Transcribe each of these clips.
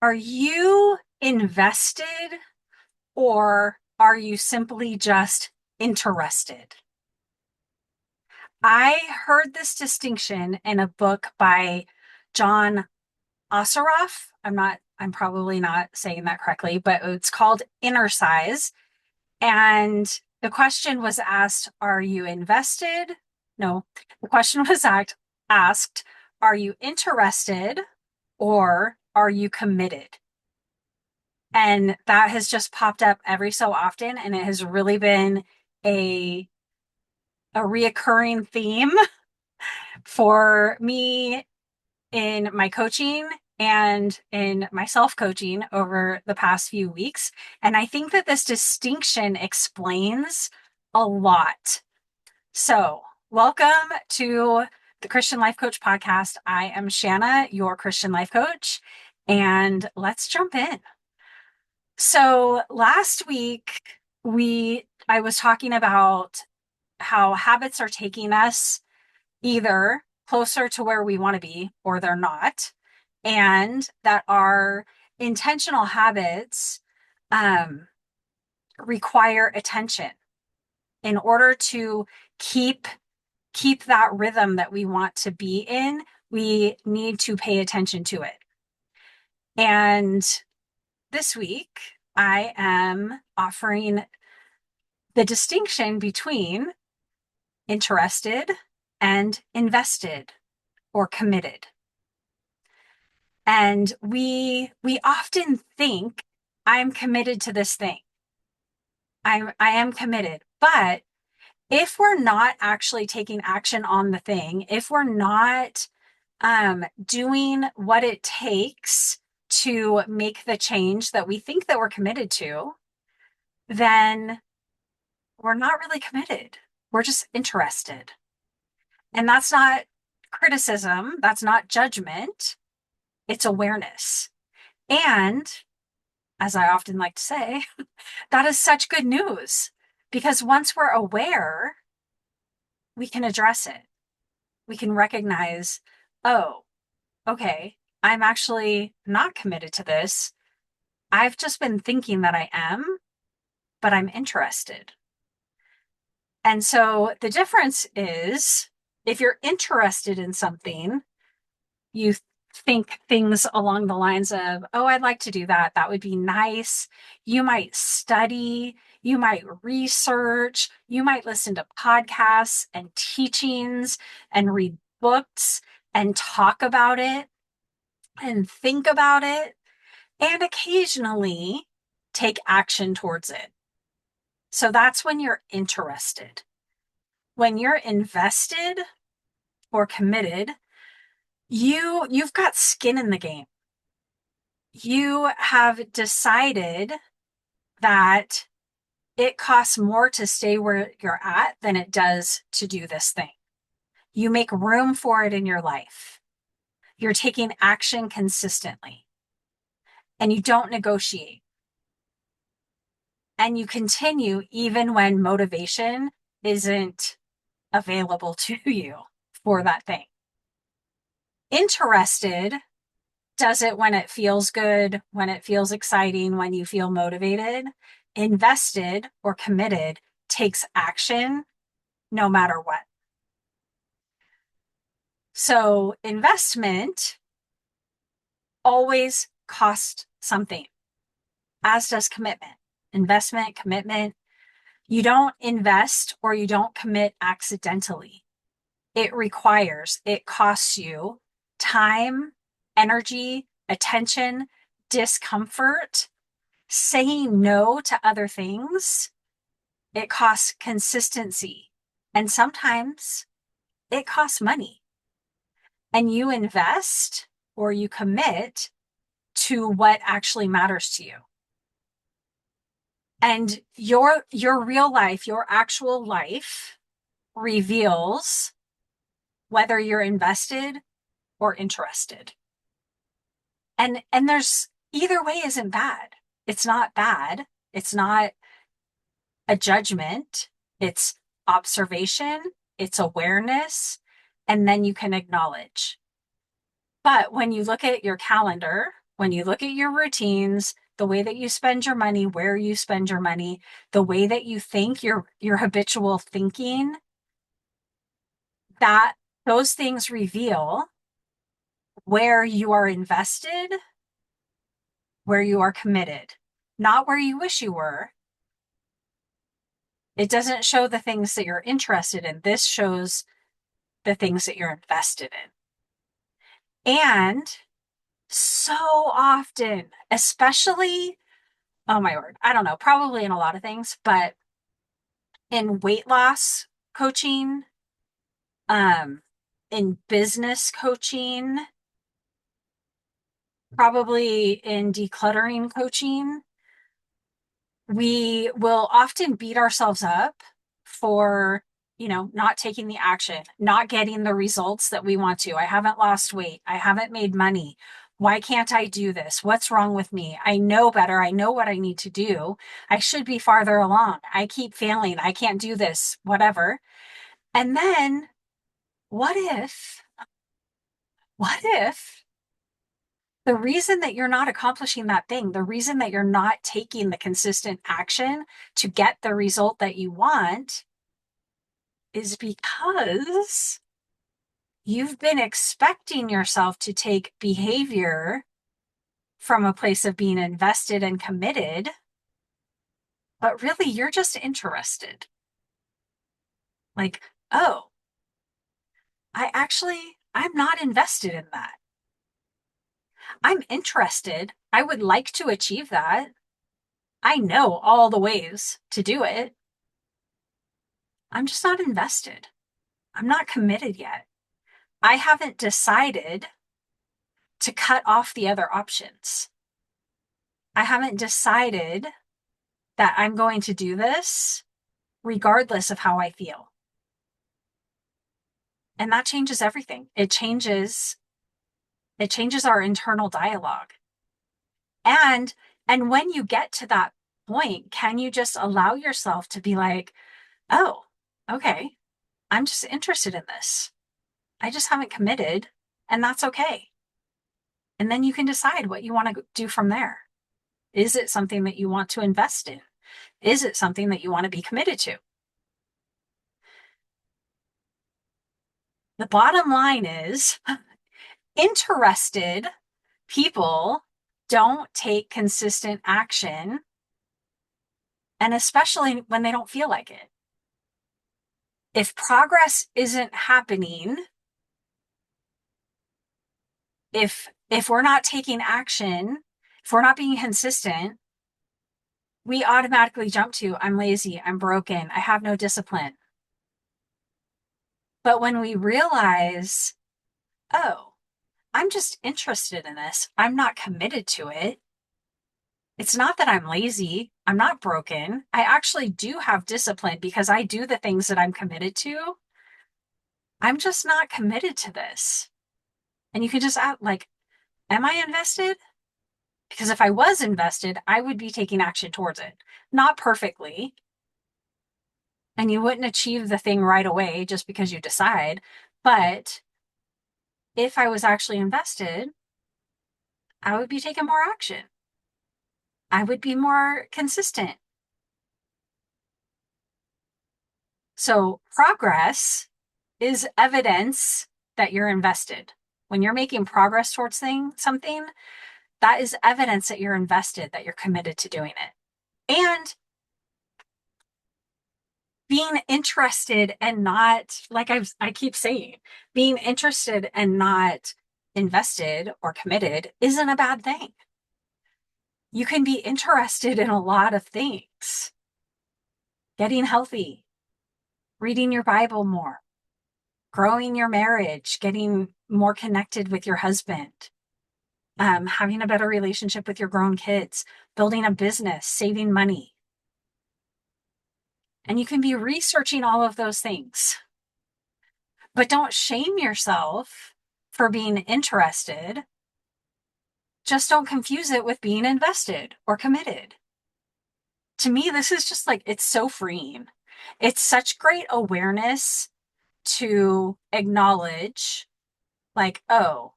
Are you invested or are you simply just interested? I heard this distinction in a book by John Osoroff. I'm probably not saying that correctly, but it's called Inner Size. And the question was asked, are you invested? No, the question was asked, are you interested or are you committed? And that has just popped up every so often, and it has really been a a reoccurring theme for me in my coaching and in my self coaching over the past few weeks. And I think that this distinction explains a lot. So, welcome to the Christian Life Coach Podcast. I am Shanna, your Christian life coach, and let's jump in. So, last week I was talking about how habits are taking us either closer to where we want to be or they're not, and that our intentional habits um, require attention in order to keep that rhythm that we want to be in. We need to pay attention to it. And this week I am offering the distinction between interested and invested or committed. And we often think I'm committed to this thing. I am committed. But if we're not actually taking action on the thing, if we're not doing what it takes to make the change that we think that we're committed to, then we're not really committed. We're just interested. And that's not criticism. That's not judgment. It's awareness. And as I often like to say, that is such good news because once we're aware, we can address it. We can recognize, oh, okay, I'm actually not committed to this. I've just been thinking that I am, but I'm interested. And so the difference is if you're interested in something, you think things along the lines of, oh, I'd like to do that. That would be nice. You might study, you might research, you might listen to podcasts and teachings and read books and talk about it and think about it and occasionally take action towards it. So that's when you're interested. When you're invested or committed, you've got skin in the game. You have decided that it costs more to stay where you're at than it does to do this thing. You make room for it in your life. You're taking action consistently and you don't negotiate. And you continue even when motivation isn't available to you for that thing. Interested does it when it feels good, when it feels exciting, when you feel motivated. Invested or committed takes action no matter what. So investment always costs something, as does commitment. Investment, commitment, you don't invest or you don't commit accidentally. It costs you time, energy, attention, discomfort, saying no to other things. It costs consistency. And sometimes it costs money. And you invest or you commit to what actually matters to you. And your real life, your actual life reveals whether you're invested or interested. And there's either way isn't bad. It's not bad. It's not a judgment. It's observation. It's awareness. And then you can acknowledge. But when you look at your calendar when you look at your routines, the way that you spend your money, where you spend your money, the way that you think, your habitual thinking, that those things reveal where you are invested, where you are committed, not where you wish you were. It doesn't show the things that you're interested in. This shows the things that you're invested in. And so often, especially, oh my word, I don't know, probably in a lot of things, but in weight loss coaching, um, in business coaching, probably in decluttering coaching, we will often beat ourselves up for, not taking the action, not getting the results that we want to. I haven't lost weight. I haven't made money. Why can't I do this? What's wrong with me? I know better. I know what I need to do. I should be farther along. I keep failing. I can't do this, whatever. And then what if, what if the reason that you're not accomplishing that thing, the reason that you're not taking the consistent action to get the result that you want is because you've been expecting yourself to take behavior from a place of being invested and committed, but really you're just interested. Like, oh, I'm not invested in that. I'm interested. I would like to achieve that. I know all the ways to do it. I'm just not invested. I'm not committed yet. I haven't decided to cut off the other options. I haven't decided that I'm going to do this regardless of how I feel. And that changes everything. It changes our internal dialogue. And when you get to that point, can you just allow yourself to be like, "Oh, okay. I'm just interested in this. I just haven't committed, and that's okay." And then you can decide what you want to do from there. Is it something that you want to invest in? Is it something that you want to be committed to? The bottom line is interested people don't take consistent action, and especially when they don't feel like it. If progress isn't happening, if we're not taking action, if we're not being consistent, we automatically jump to, I'm lazy, I'm broken, I have no discipline. But when we realize, oh, I'm just interested in this, I'm not committed to it. It's not that I'm lazy, I'm not broken. I actually do have discipline because I do the things that I'm committed to. I'm just not committed to this. And you can just ask, like, am I invested? Because if I was invested, I would be taking action towards it. Not perfectly. And you wouldn't achieve the thing right away just because you decide. But if I was actually invested, I would be taking more action. I would be more consistent. So progress is evidence that you're invested. When you're making progress towards something, that is evidence that you're invested, that you're committed to doing it. And being interested and not, like I keep saying, being interested and not invested or committed isn't a bad thing. You can be interested in a lot of things. Getting healthy, reading your Bible more, growing your marriage, getting more connected with your husband, having a better relationship with your grown kids, building a business, saving money. And you can be researching all of those things. But don't shame yourself for being interested. Just don't confuse it with being invested or committed. To me, this is just like, it's so freeing. It's such great awareness to acknowledge, like, oh,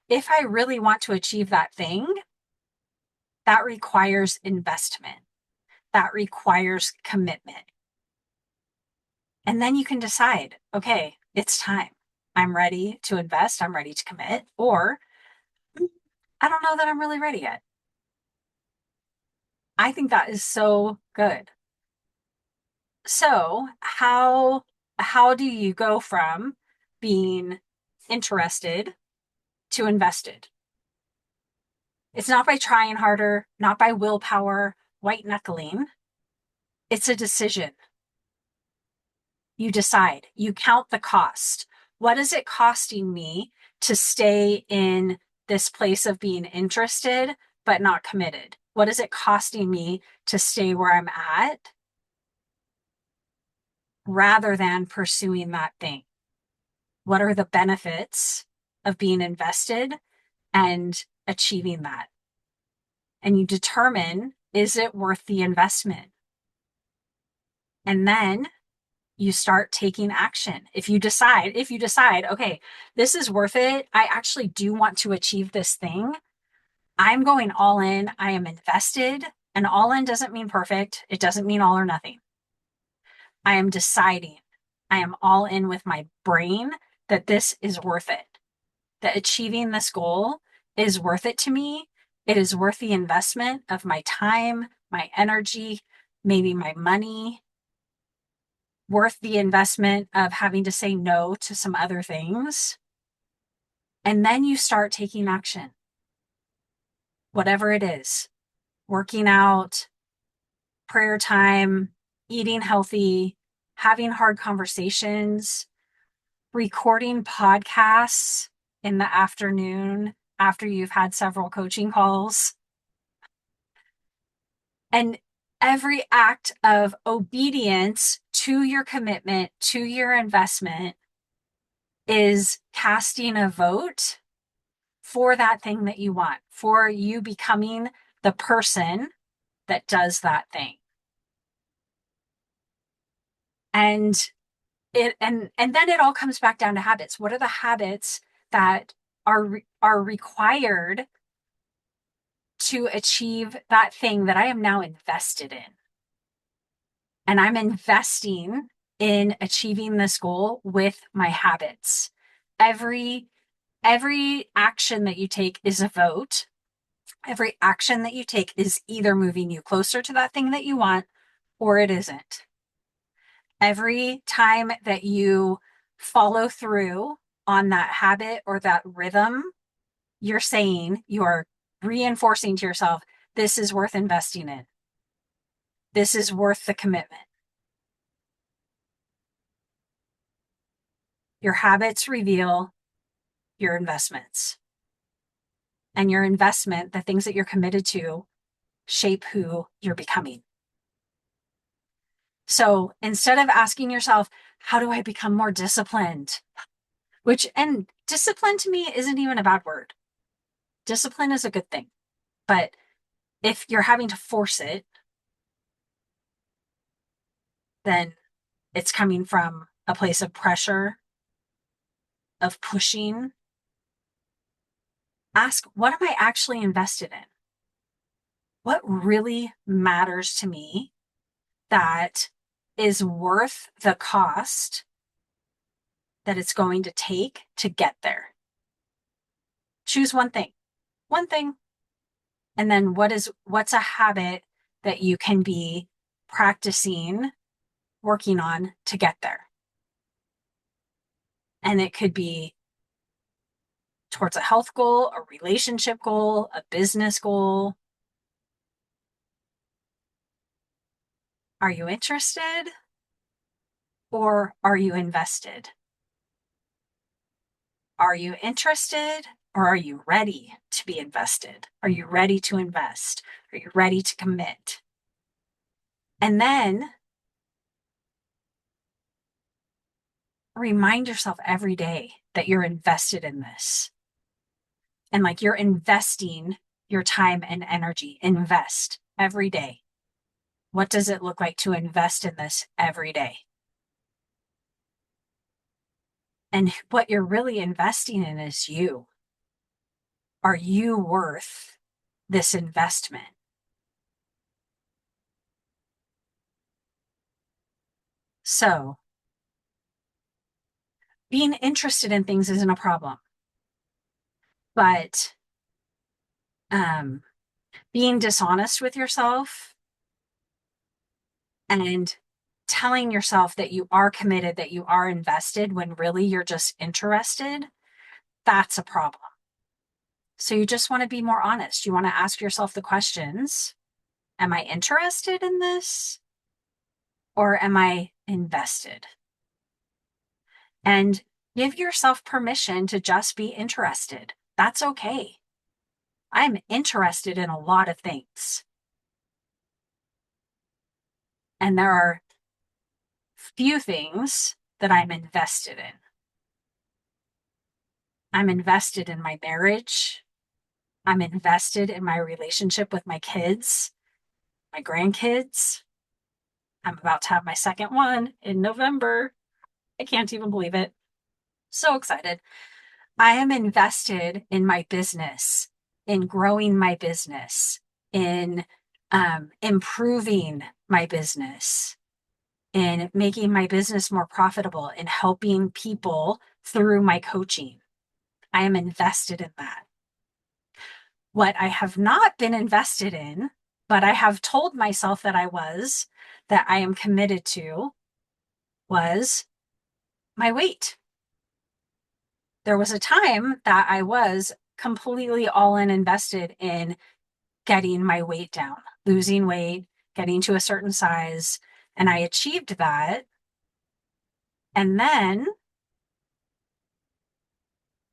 if I really want to achieve that thing, That requires investment. That requires commitment. And then you can decide, okay, it's time. I'm ready to invest. I'm ready to commit. Or I don't know that I'm really ready yet. I think that is so good. So how do you go from being interested to invested? It's not by trying harder, not by willpower, white knuckling. It's a decision. You decide, you count the cost. What is it costing me to stay in this place of being interested but not committed? What is it costing me to stay where I'm at rather than pursuing that thing? What are the benefits of being invested and achieving that? And you determine, is it worth the investment? And then you start taking action. If you decide, okay, this is worth it. I actually do want to achieve this thing. I'm going all in. I am invested. And all in doesn't mean perfect. It doesn't mean all or nothing. I am deciding. I am all in with my brain that this is worth it. That achieving this goal is worth it to me. It is worth the investment of my time, my energy, maybe my money, worth the investment of having to say no to some other things. And then you start taking action, whatever it is, working out, prayer time, eating healthy, having hard conversations, recording podcasts in the afternoon after you've had several coaching calls. And every act of obedience to your commitment, to your investment, is casting a vote for that thing that you want, for you becoming the person that does that thing. And then it all comes back down to habits. What are the habits that are required to achieve that thing that I am now invested in? And I'm investing in achieving this goal with my habits. Every action that you take is a vote. Every action that you take is either moving you closer to that thing that you want or it isn't. Every time that you follow through on that habit or that rhythm, you're saying, you are reinforcing to yourself, this is worth investing in. This is worth the commitment. Your habits reveal your investments. And your investment, the things that you're committed to, shape who you're becoming. So instead of asking yourself, how do I become more disciplined? And discipline to me isn't even a bad word. Discipline is a good thing. But if you're having to force it, then it's coming from a place of pressure, of pushing. Ask, what am I actually invested in? What really matters to me that is worth the cost that it's going to take to get there? Choose one thing. One thing. And then what's a habit that you can be practicing, working on to get there? And it could be towards a health goal, a relationship goal, a business goal. Are you interested or are you invested? Are you interested or are you ready to be invested? Are you ready to invest? Are you ready to commit? And then remind yourself every day that you're invested in this. And like you're investing your time and energy. Invest every day. What does it look like to invest in this every day? And what you're really investing in is you. Are you worth this investment? So being interested in things isn't a problem, but um, being dishonest with yourself and telling yourself that you are committed, that you are invested when really you're just interested, that's a problem. So you just want to be more honest. You want to ask yourself the questions. Am I interested in this or am I invested? And give yourself permission to just be interested. That's okay. I'm interested in a lot of things. And there are few things that I'm invested in. I'm invested in my marriage. I'm invested in my relationship with my kids, my grandkids. I'm about to have my second one in November. I can't even believe it. So excited. I am invested in my business, in growing my business, in improving my business, in making my business more profitable, in helping people through my coaching. I am invested in that. What I have not been invested in, but I have told myself that that I am committed to, was my weight. There was a time that I was completely all in invested in getting my weight down, losing weight, getting to a certain size. And I achieved that. And then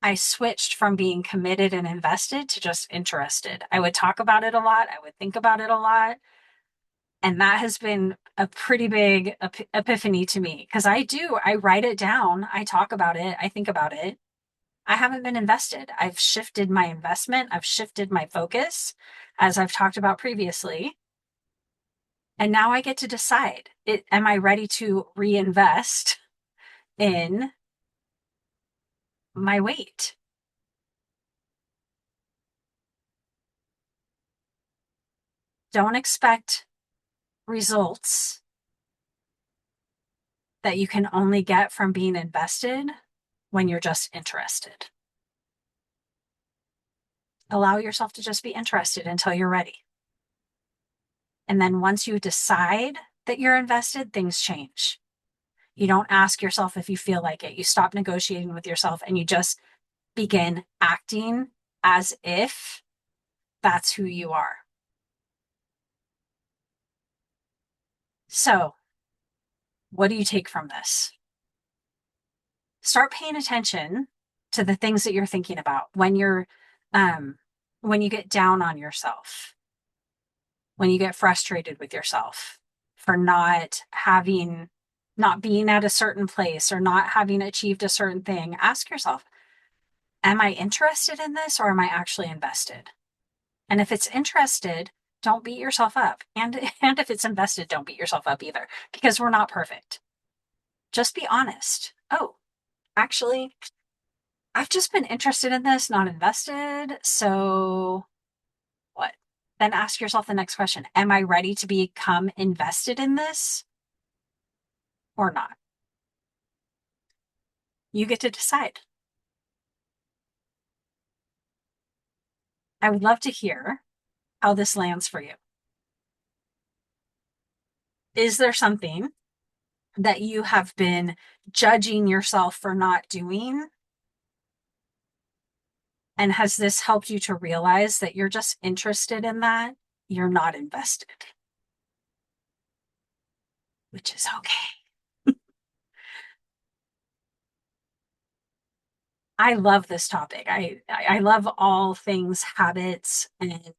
I switched from being committed and invested to just interested. I would talk about it a lot. I would think about it a lot. And that has been a pretty big epiphany to me because I write it down. I talk about it. I think about it. I haven't been invested. I've shifted my investment. I've shifted my focus, as I've talked about previously. And now I get to decide, am I ready to reinvest in my weight? Don't expect results that you can only get from being invested when you're just interested. Allow yourself to just be interested until you're ready. And then once you decide that you're invested, things change. You don't ask yourself if you feel like it. You stop negotiating with yourself and you just begin acting as if that's who you are. So, what do you take from this? Start paying attention to the things that you're thinking about um, when you get down on yourself, when you get frustrated with yourself for not being at a certain place or not having achieved a certain thing. Ask yourself, am I interested in this or am I actually invested? And if it's interested, don't beat yourself up. And if it's invested, don't beat yourself up either, because we're not perfect. Just be honest. Oh, actually, I've just been interested in this, not invested. So what? Then ask yourself the next question. Am I ready to become invested in this or not? You get to decide. I would love to hear how this lands for you. Is there something that you have been judging yourself for not doing? And has this helped you to realize that you're just interested in that? You're not invested, which is okay. I love this topic. I love all things habits and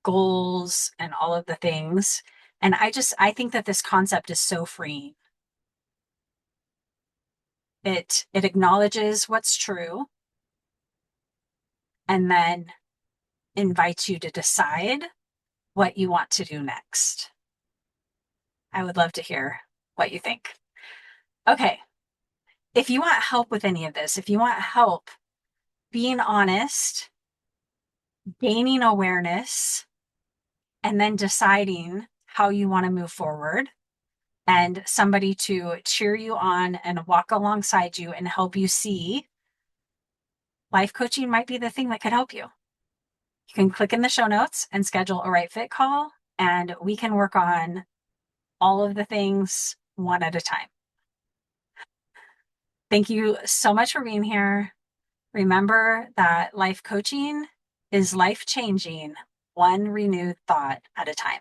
goals and all of the things. And I think that this concept is so freeing. It acknowledges what's true and then invites you to decide what you want to do next. I would love to hear what you think. Okay. If you want help with any of this, if you want help being honest, gaining awareness, and then deciding how you want to move forward, and somebody to cheer you on and walk alongside you and help you see, life coaching might be the thing that could help you. You can click in the show notes and schedule a right fit call, and we can work on all of the things one at a time. Thank you so much for being here. Remember that life coaching is life changing, one renewed thought at a time.